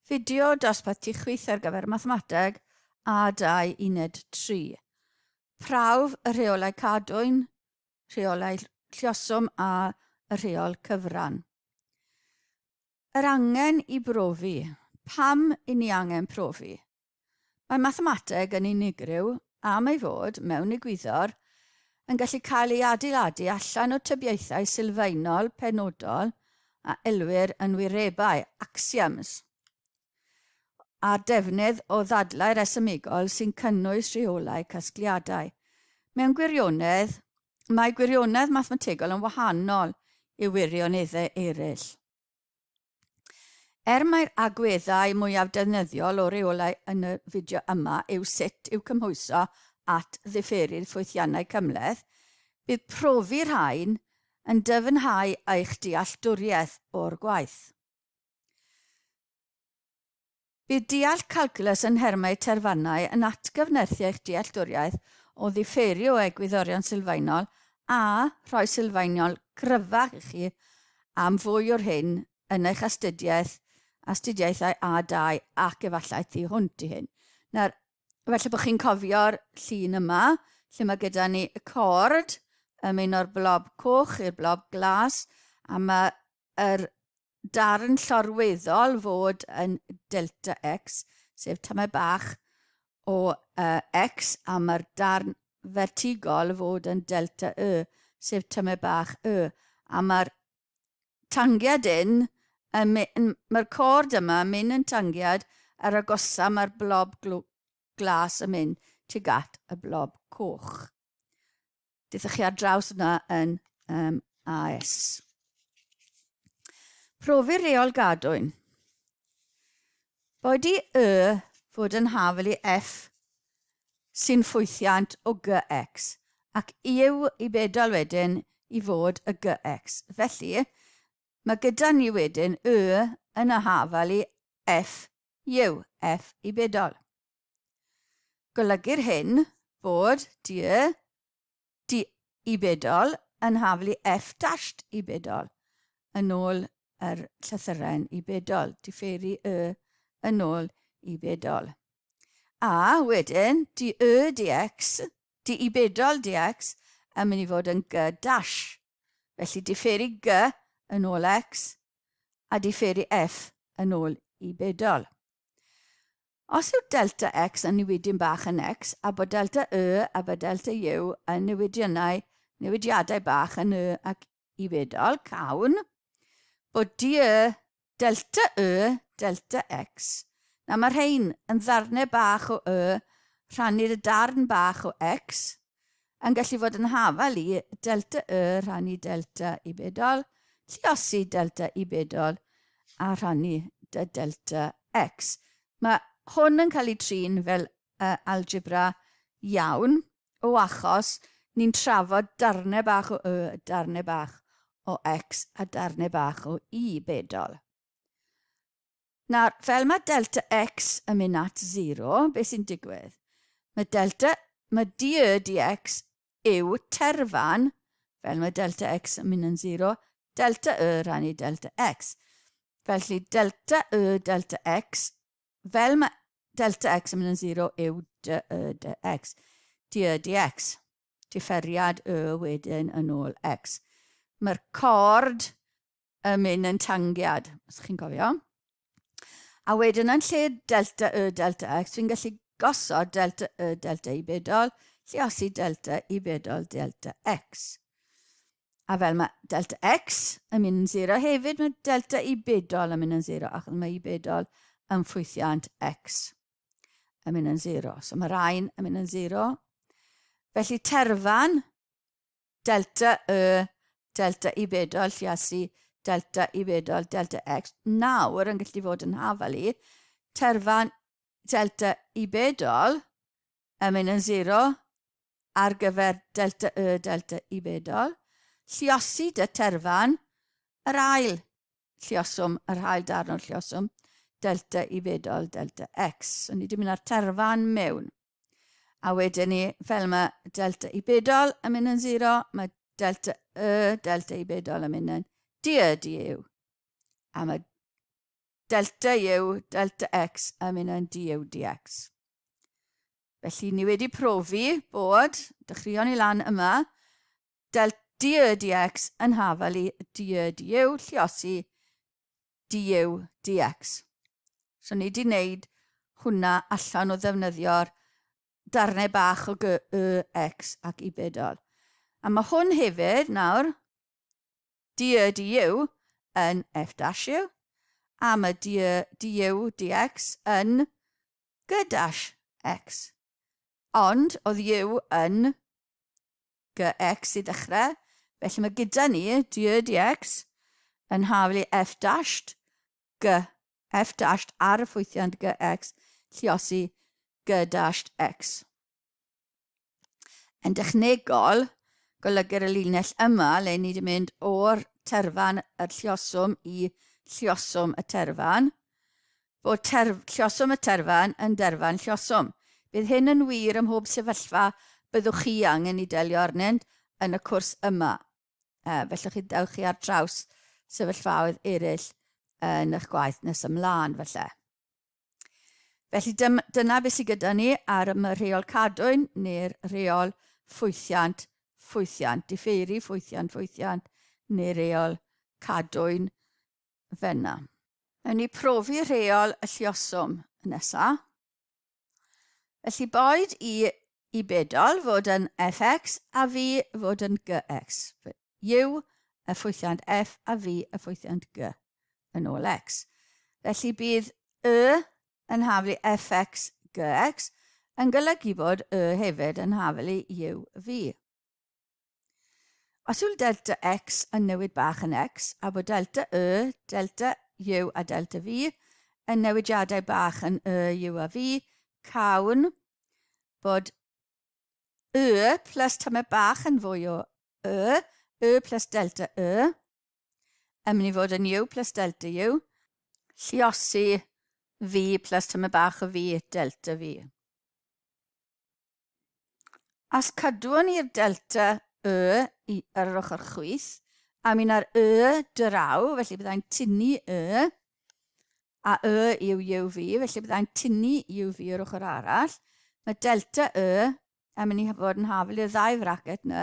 Fideo dosbarth chwith ar gyfer mathemateg A2 uned 3. Prawf y rheolau cadwyn, rheolau lluoswm a y rheol cyfran. Yr angen i brofi. Pam i ni angen profi? Mae mathemateg yn unigryw am ei fod mewn egwyddor yn gallu cael ei adeiladu allan o tybiaethau sylfaenol penodol a elwir yn wirebau, axioms, a defnydd o ddadlau resymegol sy'n cynnwys rheolau casgliadau. Mewn gwirionedd, mae gwirionedd mathemategol yn wahanol i wirioneddau eraill. Mae'r agweddau mwyaf defnyddiol o reolau yn y fideo yma yw sut i'w cymhwyso at ddifferu'r ffwythiannau cymhleth, bydd profi rhain yn dyfynhau eich dealltwriaeth o'r gwaith. Bydd deall calculus yn nhermau terfannau yn atgyfnerthu eich dealltwriaeth o ddifferu o egwyddorion sylfaenol a rhoi sylfaenol gryfach i chi am fwy o'r hyn yn eich astudiaethau A2 ac efallai thu hwnt i hyn. Nawr, felly bod chi'n cofio'r llun yma, lle mae gyda ni y cord yn mynd o'r blob coch i'r blob glas, a mae'r darn llorweddol fod yn delta x, sef tymau bach o x, a mae'r darn vertigol fod yn delta y, sef tymau bach y, a mae'r tangiad mae'r cord yma yn mynd yn tangiad ar agosaf mae'r blob glas yn mynd tuag at y blob coch. Daethwch chi ar draws yna yn AS. Profi reol gadwyn. Bod i fod yn hafel i f sy'n ffwythiant o gx ac yw i bedol wedyn i fod y gx. Felly, mae gyda ni wedyn yn y hafel i f yw f i bedol. Golygu'r hyn bod d i bedol yn hafel i f dashed i bedol yn ôl yr llythyren i bedol, differu yn ôl i bedol. A wedyn, d i bedol dx yn mynd i fod yn g dash. Felly differu g yn ôl x a differu f yn ôl i bedol. Os yw delta x yn newidyn bach yn x a bod delta a bod delta u yn newidiadau bach yn ac i bedol, cawn bod delta delta x. Na mae rhain yn ddarnau bach o rhannu'r darn bach o x yn gallu fod yn hafel i delta rhannu delta i bedol, lluosi delta i bedol a rhannu delta x. Mae hwn yn cael ei trin fel algebra iawn o achos ni'n trafod darnau bach o darnau bach o x a darnau bach o i bedol. Nawr, fel mae delta x yn mynd at 0, beth sy'n digwydd? Mae dx yw terfan, fel mae delta x yn mynd yn 0, delta rhannu delta x. Felly delta delta x, fel mae delta x yn mynd yn 0 yw dx. dx, differiad wedyn yn ôl x. Mae'r cord yn mynd yn tangiad, os chi'n cofio. A wedyn yn lle delta delta x, fi'n gallu gosod delta delta i bedol, lluosi delta i bedol delta x. A fel mae delta x yn mynd yn 0 hefyd, mae delta i bedol yn mynd yn 0, achos mae i bedol yn ffwythiant x yn mynd yn 0. So mae rhain yn mynd yn 0. Felly terfan delta delta i bedol lluosi delta i bedol delta x nawr yn gallu fod yn hafel i terfan delta i bedol yn mynd yn 0 ar gyfer delta delta i bedol, lluosi dy terfan yr ail lluoswm, yr ail darn o'r lluoswm, delta i bedol delta x. So ni wedi mynd ar terfan mewn. A wedyn ni, fel mae delta i bedol yn mynd yn 0, mae delta i bedol yn mynd yn du. A mae delta u, delta x yn mynd yn du dx. Felly ni wedi profi bod, dechreuon ni lan yma, du dx yn hafel i du lluosi du dx. So ni wedi wneud hwnna allan o ddefnyddio'r darnau bach o x ac i bedol. A mae hwn hefyd nawr, du yn f dash u, a mae du dx yn g dash x. Ond oedd u yn gx i ddechrau, felly mae gyda ni du dx yn hafel i f dashed ar y ffwythiant gx lluosi g dashed x. Yn dechnegol, golygu'r y linell yma le ni wedi mynd o'r terfan y lluoswm i lluoswm y terfan, bod lluoswm y terfan yn derfan lluoswm. Bydd hyn yn wir ym mhob sefyllfa byddwch chi angen i delio arnynt yn y cwrs yma. Felly chi dewch chi ar draws sefyllfaoedd eraill yn eich gwaith nes ymlaen falle. Felly dyna beth sydd gyda ni ar y rheol cadwyn neu'r rheol ffwythiant, diffeiri ffwythiant neu reol cadwyn fenna. Nawn ni profi rheol y lluoswm nesaf. Felly boed i bedol fod yn fx a fi fod yn gx. U y ffwythiant f a fi y ffwythiant g yn ôl x. Felly bydd yn hafel i fx gx yn golygu bod hefyd yn hafel i u fi. Os yw delta x yn newid bach yn x a bod delta delta u a delta v yn newidiadau bach yn u a v, cawn bod plus tymau bach yn fwy o plus delta yn mynd i fod yn u plus delta u, lluosi v plus tymau bach o v delta v. As cadwon ni'r delta i ar yr ochr chwith, a mynd ar draw, felly byddai'n tynnu a yw u v, felly byddai'n tynnu u v o'r ochr arall. Mae delta a mynd i fod yn hafel i'r ddau fracet yna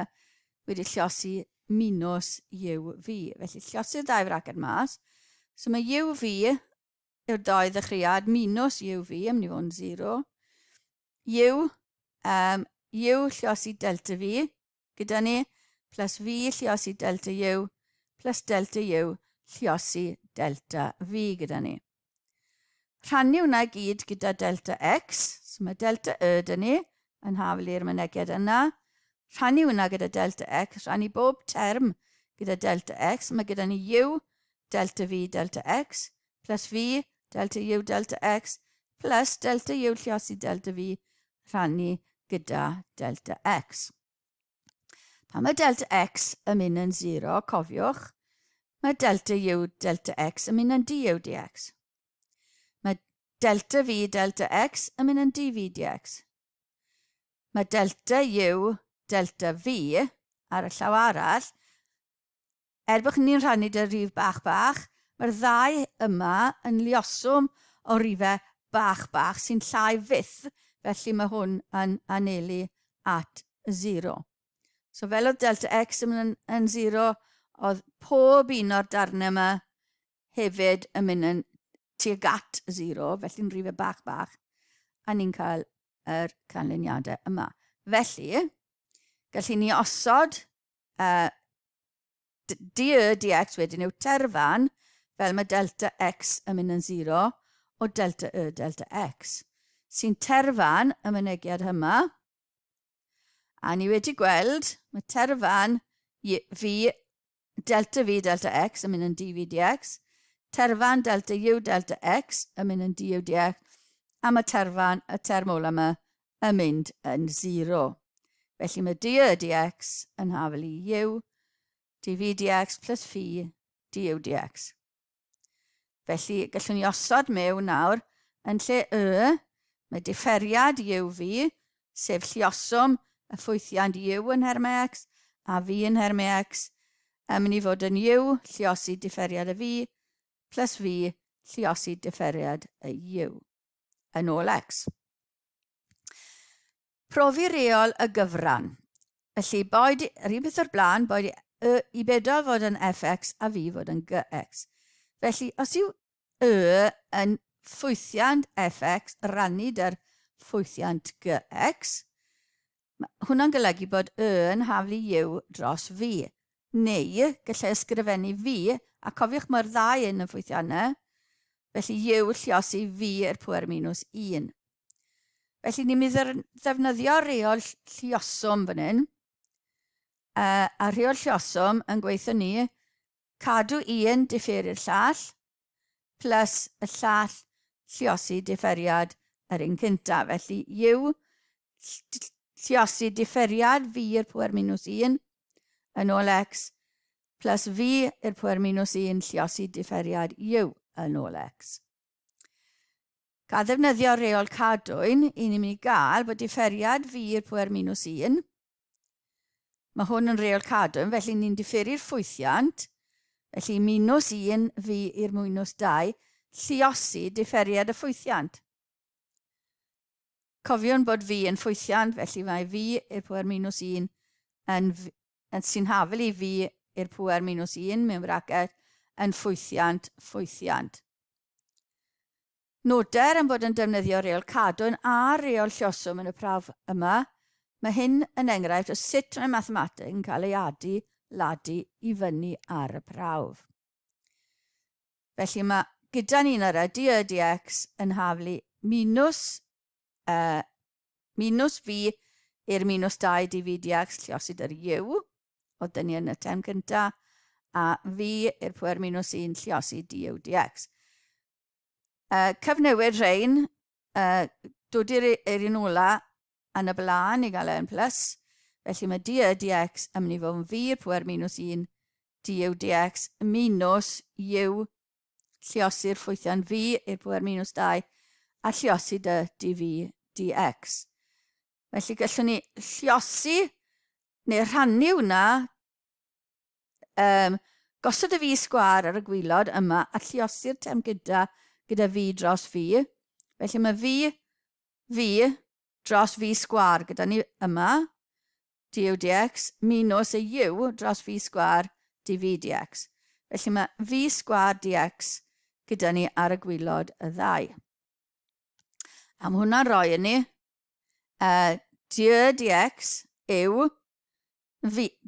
wedi lluosi minus u v. Felly lluosi'r ddau fracet mas. So mae u v yw'r dou ddechreuad minus u v yn mynd i fod yn 0. U lluosi delta v gyda ni, plus v lluosi delta u, plus delta u lluosi delta v gyda ni. Rhannu hwnna gyd gyda delta x, so mae delta da ni yn hafel i'r mynegiad yna. Rhannu hwnna gyda delta x, rhannu bob term gyda delta x, mae gyda ni u delta v delta x, plus v delta u delta x, plus delta u lluosi delta v rhannu gyda delta x. Pan mae delta x yn mynd yn 0, cofiwch, mae delta u delta x yn mynd yn du dx. Mae delta v delta x yn mynd yn dv dx. Mae delta u delta v ar y llaw arall, bod ni'n rhannu dy rif bach, mae'r ddau yma yn lioswm o rifau bach sy'n llai fyth, felly mae hwn yn anelu at 0. So fel oedd delta x yn 0, oedd pob un o'r darnau yma hefyd yn mynd yn tuag at 0, felly'n rifau bach, a ni'n cael yr canlyniadau yma. Felly, gallwn ni osod dx wedyn yw terfan fel mae delta x yn mynd yn 0 o delta delta x, sy'n terfan y mynegiad yma. A ni wedi gweld mae terfan delta v delta x yn mynd yn dv dx, terfan delta u delta x yn mynd yn du dx, a mae terfan y term ola yma yn mynd yn 0. Felly mae du dx yn hafel i u, dv dx plus phi du dx. Felly gallwn ni osod mewn nawr yn lle mae differiad u v, sef lluoswm y ffwythiant u yn hermau x a v yn hermau x, yn mynd i fod yn u lluosi differiad y v plus v lluosi differiad y u yn ôl x. Profi reol y gyfran. Felly, boed yr un peth o'r blaen, boed i bedol fod yn fx a fi fod yn gx. Felly, os yw yn ffwythiant fx rannu dy'r ffwythiant gx, hwnna'n golygu bod yn haflu u dros fi. Neu, gallai ysgrifennu fi, a cofiwch mae'r ddau yn y ffwythiannau, felly u lluosi fi i'r pŵer minus 1. Felly ni'n mynd i ddefnyddio reol lluoswm fan hyn. A reol lluoswm yn gweithio ni cadw un differi'r llall plus y llall lluosi differiad yr un cyntaf. Felly u lluosi differiad fi i'r pŵer minus 1 yn ôl x plus fi i'r pŵer minus 1 lluosi differiad u yn ôl x. Ga ddefnyddio reol cadwyn, i ni'n mynd i gael bod differiad fi i'r pŵer minus 1. Mae hwn yn reol cadwyn, felly ni'n differu'r ffwythiant. Felly minus 1 fi i'r minus 2 lluosi differiad y ffwythiant. Cofiwn bod fi yn ffwythiant, felly mae fi i'r pŵer minus 1 sy'n hafel i fi i'r pŵer minus 1 mewn bracket yn ffwythiant. Noder yn bod yn defnyddio reol cadwyn a reol lluoswm yn y prawf yma. Mae hyn yn enghraifft o sut mae mathemateg yn cael ei ladu i fyny ar y prawf. Felly mae gyda ni'n ara dy dx yn haflu minus fi i'r minus 2 dv dx lluosi dy'r u, o dyn ni yn y term cyntaf, a fi i'r pŵer minus 1 lluosi du dx. Cyfnewid rhain, dod i'r un ola yn y blaen i gael n plus, felly mae du dx yn mynd i fod yn fi i'r pŵer minus 1 du dx minus u lluosi'r ffwythiant fi i'r pŵer minus 2 a lluosi dy dv dx. Felly gallwn ni lluosi neu rhannu hwnna, gosod y fi sgwar ar y gwylod yma a lluosi'r term gyda fi dros fi. Felly mae fi dros fi sgwar gyda ni yma, du dx, minus y u dros fi sgwar dv dx. Felly mae fi sgwar dx gyda ni ar y gwylod y ddau. Am hwnna'n rhoi yn ni, du dx yw,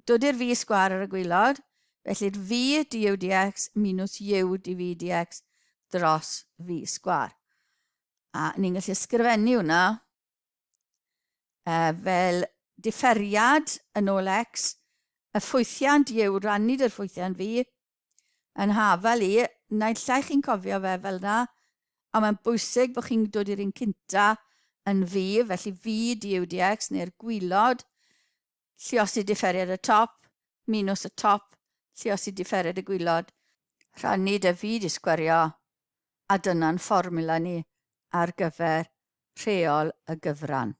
dod i'r fi sgwar ar y gwylod, felly'r fi du dx minus u dv dx dros fi sgwar. A ni'n gallu ysgrifennu hwnna fel differiad yn ôl x, y ffwythiant u rannu dy'r ffwythiant fi, yn hafel i, naill ai chi'n cofio fe fel yna, ond mae'n bwysig bod chi'n dod i'r un cynta yn fi, felly fi du dx neu'r gwylod, lluosi differiad y top, minus y top, lluosi differiad y gwylod, rhannu dy fi di sgwario, a dyna'n fformula ni ar gyfer rheol y gyfran.